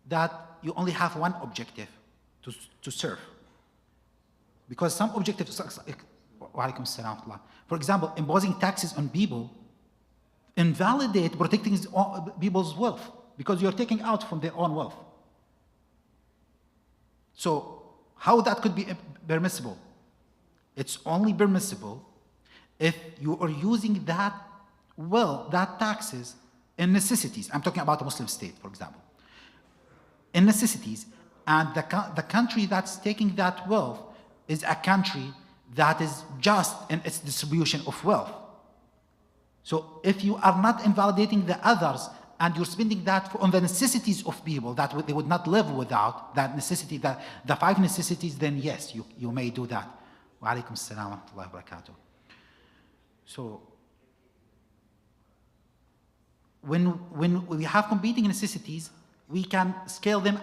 that you only have one objective to serve. Because some objectives, for example, imposing taxes on people invalidate protecting people's wealth because you're taking out from their own wealth. So how that could be permissible? It's only permissible if you are using that taxes in necessities. I'm talking about a Muslim state, for example. In necessities, and the country that's taking that wealth is a country that is just in its distribution of wealth. So if you are not invalidating the others and you're spending that on the necessities of people that they would not live without, that necessity, the 5 necessities, then yes, you may do that. Wa alaikum assalam wa rahmatullahi wa barakatuh. So when we have competing necessities, we can scale them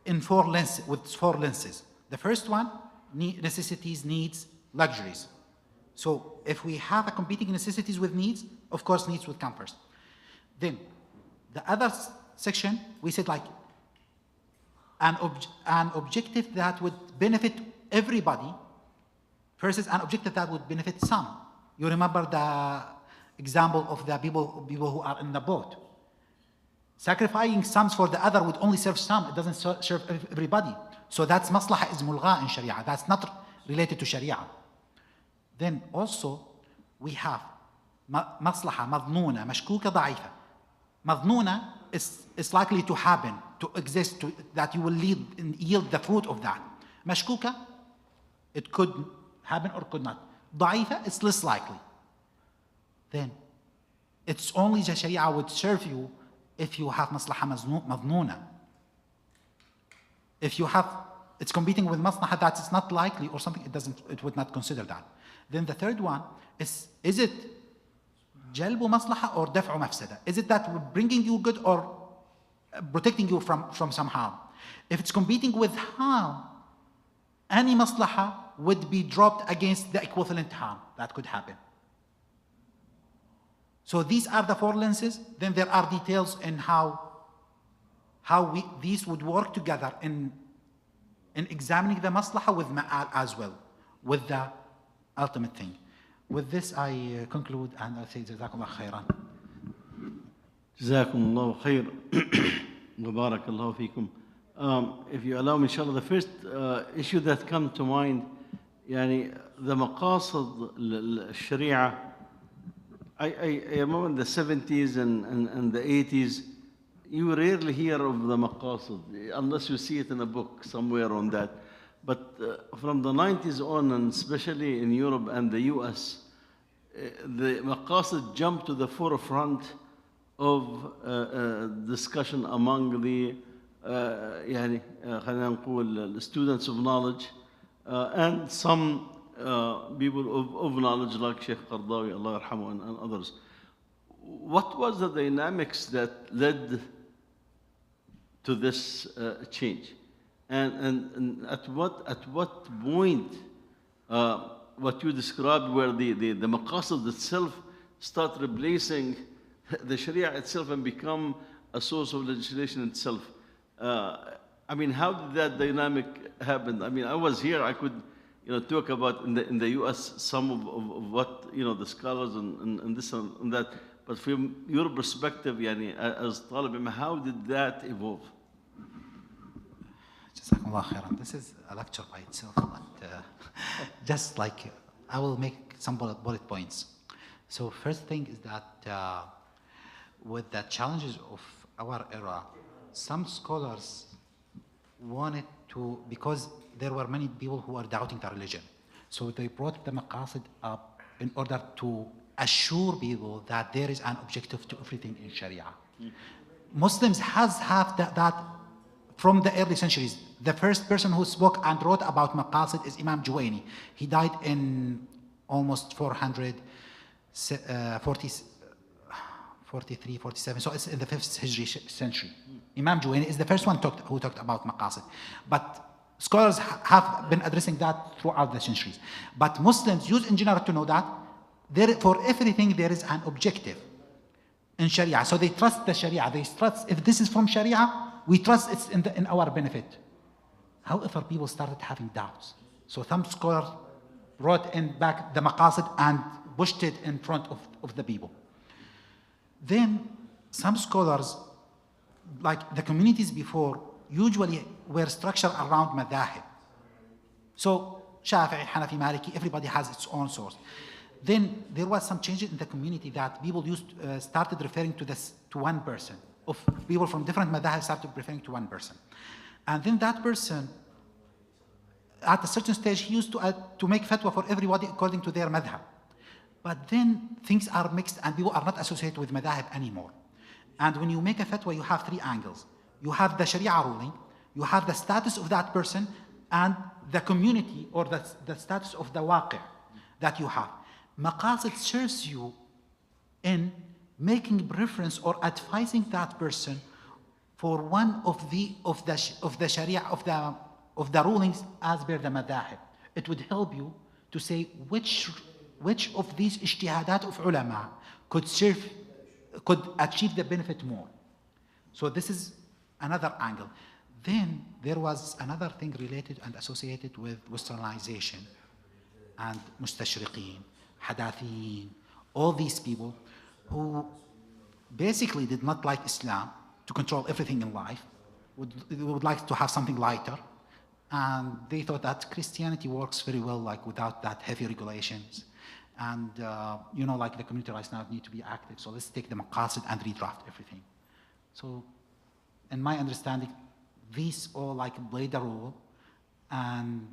with 4 lenses. The first one, necessities, needs, luxuries. So if we have a competing necessities with needs, of course needs would come first. Then the other section, we said like an objective that would benefit everybody versus an objective that would benefit some. You remember the example of the people who are in the boat. Sacrificing some for the other would only serve some, it doesn't serve everybody. So that's maslaha is mulgha in Sharia. That's not related to Sharia. Then also we have maslaha madnoona, mashkuka da'ifa. Madnoona is likely to happen, to exist, that you will yield the fruit of that. Mashkuka, it could happen or could not. Da'ifa, it's less likely. Then it's only the Sharia would serve you if you have maslaha madnoona. If you have, it's competing with maslaha that is not likely or something, it would not consider that. Then the third one is it jalbu maslaha or daf'u mafsada? Is it that bringing you good or protecting you from some harm? If it's competing with harm, any maslaha would be dropped against the equivalent harm that could happen. So these are the 4 lenses. Then there are details in how these would work together in examining the maslaha with ma'al as well, with the ultimate thing. With this, I conclude and I say Jazakumullah khairan. Jazakumullah khair. Barakallahu feekum. If you allow me, inshallah, the first issue that comes to mind, yani the maqasid al-sharia. I remember in the 70s and the 80s, you rarely hear of the maqasid, unless you see it in a book somewhere on that. But from the 90s on, and especially in Europe and the US, the maqasid jumped to the forefront of discussion among the خلينا نقول students of knowledge and some people of knowledge like Sheikh Qardawi, Allah yarhamu, and others. What was the dynamics that led to this change? And at what point what you described where the maqasid itself start replacing the Sharia itself and become a source of legislation itself? I mean, how did that dynamic happen? I mean, I was here, I could talk about in the US some of what the scholars and this and that, but from your perspective, as talib ilm, how did that evolve? Jazakumullah khairan. This is a lecture by itself, but just like I will make some bullet points. So first thing is that with the challenges of our era, some scholars wanted to, because there were many people who are doubting the religion, so they brought the maqasid up in order to assure people that there is an objective to everything in Sharia. Muslims have that from the early centuries. The first person who spoke and wrote about maqasid is Imam Juwayni. He died in almost 440 43, 47. So it's in the 5th Hijri century. Imam Juwayni is the first one who talked about maqasid. But scholars have been addressing that throughout the centuries. But Muslims use in general to know that for everything there is an objective in Sharia. So they trust the Sharia. They trust if this is from Sharia, we trust it's in our benefit. However, people started having doubts. So some scholars brought in back the maqasid and pushed it in front of the people. Then some scholars, like the communities before, usually were structured around madahib. So Shafi'i, Hanafi, Maliki, everybody has its own source. Then there was some changes in the community that people started referring to one person. Of people from different madahib started referring to one person. And then that person, at a certain stage, he used to make fatwa for everybody according to their madhab. But then things are mixed and people are not associated with madhab anymore. And when you make a fatwa, you have three angles. You have the Sharia ruling, you have the status of that person, and the community or the status of the waqi' that you have. Maqasid serves you in making preference or advising that person for one of the Sharia of the rulings as per the madhab. It would help you to say which of these ijtihadat of ulama could achieve the benefit more. So this is another angle. Then there was another thing related and associated with Westernization and mustashriqeen, hadathiyin, all these people who basically did not like Islam to control everything in life, would like to have something lighter, and they thought that Christianity works very well like without that heavy regulations. And like the community rights now need to be active, so let's take the maqasid and redraft everything. So in my understanding, these all like played a role, and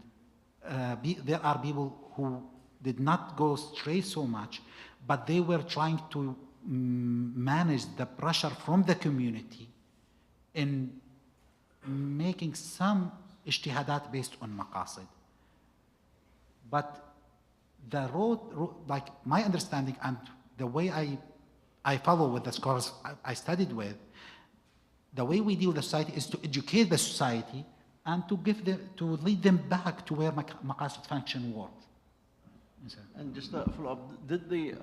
there are people who did not go straight so much, but they were trying to manage the pressure from the community in making some ijtihadat based on maqasid. But the road, like my understanding and the way I follow with the scholars I studied with, the way we deal with the society is to educate the society and to lead them back to where maqasid function works. And just a follow up, did the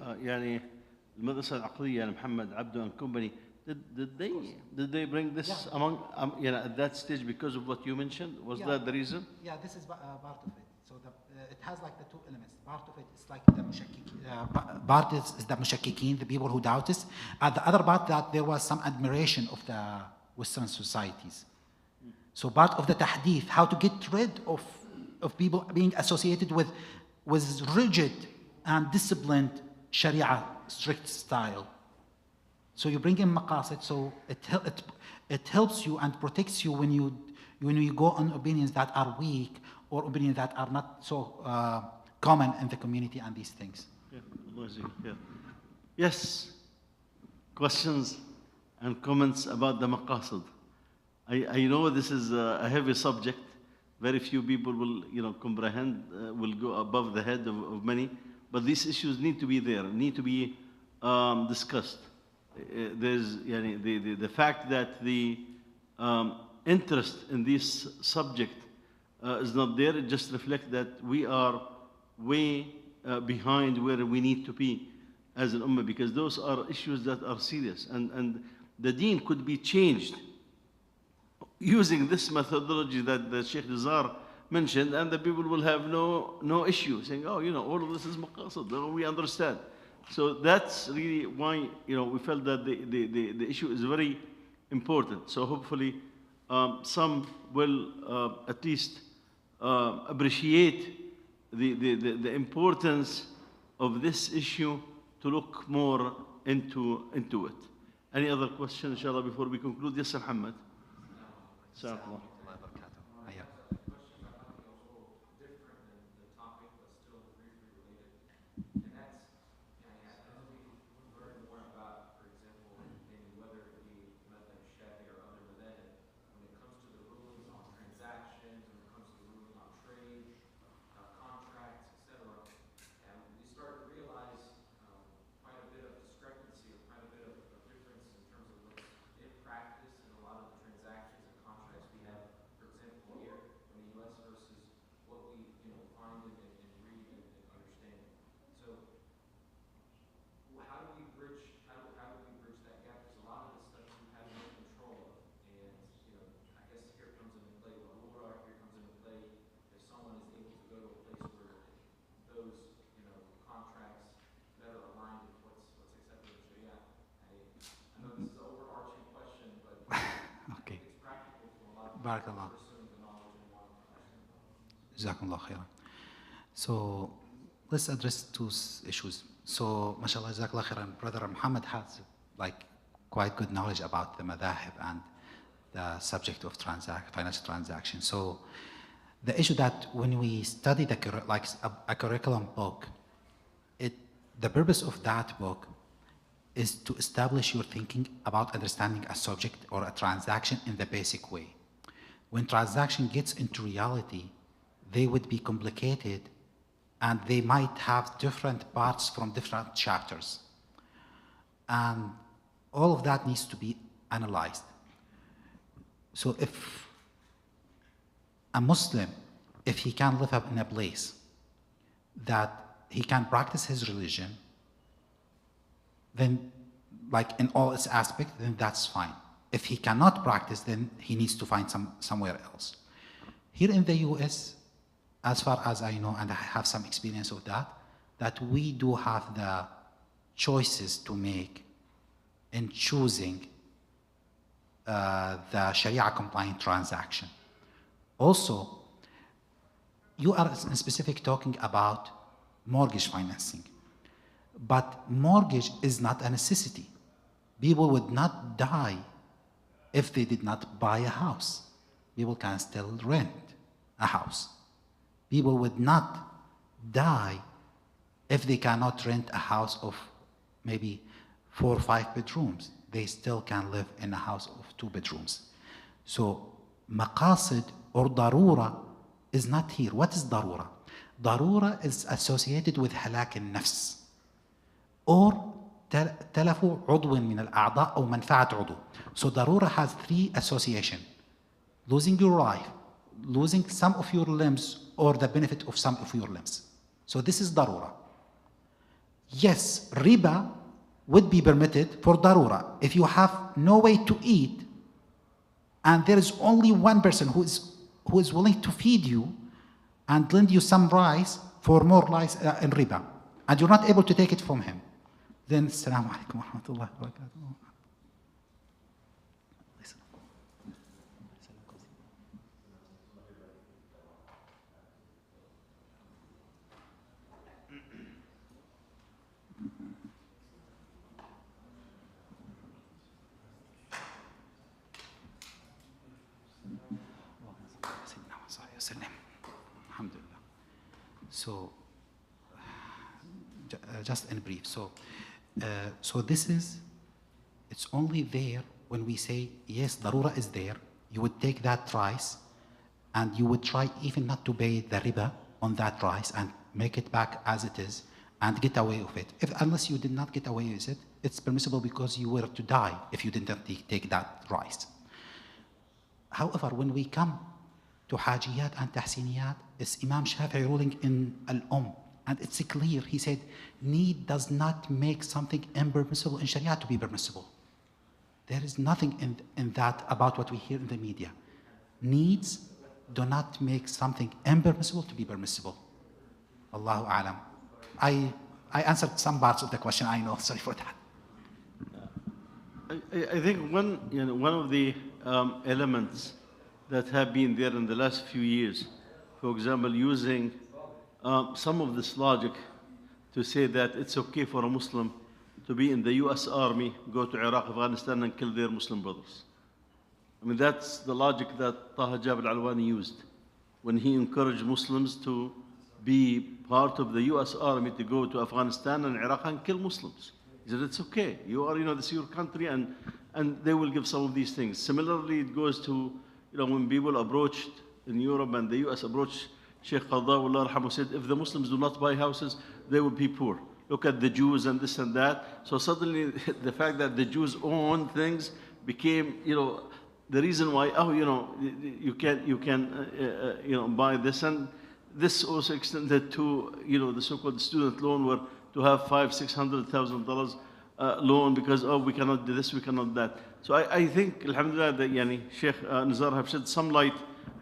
المدرسة العقدية محمد عبده and company, did they bring this among at that stage because of what you mentioned? Was that the reason? Yeah, this is part of it. So it has like the two elements. Part of it is like the mushakkikin. Part is the mushakkikin, the people who doubt us. And the other part that there was some admiration of the Western societies. So part of the tahdith, how to get rid of people being associated with rigid and disciplined Sharia strict style. So you bring in maqasid, so it helps you and protects you when you go on opinions that are weak or opinions that are not so common in the community and these things. Yeah. Yes. Questions and comments about the maqasid. I know this is a heavy subject. Very few people will comprehend, will go above the head of many. But these issues need to be there, need to be discussed. There's the fact that the interest in this subject is not there. It just reflects that we are way behind where we need to be as an ummah, because those are issues that are serious, and the deen could be changed using this methodology that the Sheikh Nizar mentioned, and the people will have no issue saying, all of this is maqasid, we understand. So that's really why we felt that the issue is very important. So hopefully some will at least appreciate the importance of this issue, to look more into it. Any other question, inshallah, before we conclude? Yes, Muhammad. Assalamu Jazakumullah khairan. So let's address two issues. So, mashallah, Jazakallah khairan, Brother Muhammad has like quite good knowledge about the madahib and the subject of financial transaction. So the issue that when we study like a curriculum book, the purpose of that book is to establish your thinking about understanding a subject or a transaction in the basic way. When transaction gets into reality, they would be complicated and they might have different parts from different chapters. And all of that needs to be analyzed. So if a Muslim, if he can live up in a place that he can practice his religion, then like in all its aspects, then that's fine. If he cannot practice, then he needs to find somewhere else. Here in the US, as far as I know, and I have some experience of that we do have the choices to make in choosing the Sharia compliant transaction. Also, you are in specific talking about mortgage financing, but mortgage is not a necessity. People would not die if they did not buy a house. People can still rent a house. People would not die if they cannot rent a house of maybe 4 or 5 bedrooms. They still can live in a house of 2 bedrooms. So maqasid or darura is not here. What is darura? Darura is associated with halak al-nafs or تلف عضو من الأعضاء أو منفعة عضو. So darura has 3 associations: losing your life, losing some of your limbs, or the benefit of some of your limbs. So this is darura. Yes, riba would be permitted for darura if you have no way to eat and there is only one person who is willing to feed you and lend you some rice for more rice in riba, and you're not able to take it from him. Then Assalamu alaikum wa rahmatullahi wa barakatuh. So, just in brief, so this is, it's only there when we say, yes, darura is there, you would take that rice and you would try even not to pay the riba on that rice and make it back as it is and get away with it. Unless you did not get away with it, it's permissible because you were to die if you didn't take that rice. However, when we come to Hajiyat and Tahsiniyat, is Imam Shafi'i ruling in and it's clear. He said, need does not make something impermissible in Sharia to be permissible. There is nothing in that about what we hear in the media. Needs do not make something impermissible to be permissible. Allahu A'lam. I answered some parts of the question, I know, sorry for that. I think one of the elements that have been there in the last few years, for example, using some of this logic to say that it's okay for a Muslim to be in the US Army, go to Iraq, Afghanistan, and kill their Muslim brothers. I mean, that's the logic that Taha Jabal Alwani used when he encouraged Muslims to be part of the US Army to go to Afghanistan and Iraq and kill Muslims. He said, it's okay. You are, this is your country, and they will give some of these things. Similarly, it goes to, when people approached in Europe and the US approached Sheikh Qadawullah Rahman said, if the Muslims do not buy houses, they will be poor. Look at the Jews and this and that. So suddenly the fact that the Jews own things became, the reason why, you can buy this. And this also extended to, the so-called student loan, where to have $500,000-$600,000 loan because, we cannot do this, we cannot that. So I think, alhamdulillah, that Sheikh Nizar have shed some light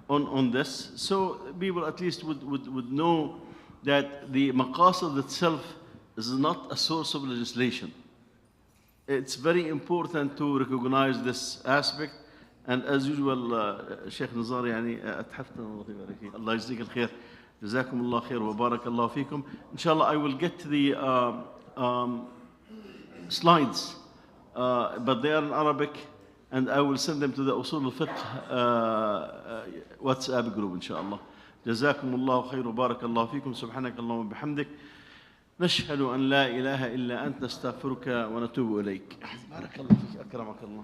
on this, so people at least would know that the maqasid itself is not a source of legislation. It's very important to recognize this aspect, And as usual, Sheikh Nizar, يعني أتحفتنا الله يبارك فيك. الله يجزيك الخير. جزاكم الله خير وبارك الله فيكم. Inshallah, I will get to the slides, but they are in Arabic, and I will send them to the Usul al-Fiqh WhatsApp group, inshallah. جزاكم الله خير وبارك الله فيكم. سبحانك اللهم وبحمدك نشهد أن لا إله إلا أنت نستغفرك ونتوب إليك. بارك الله فيك. أكرمك الله.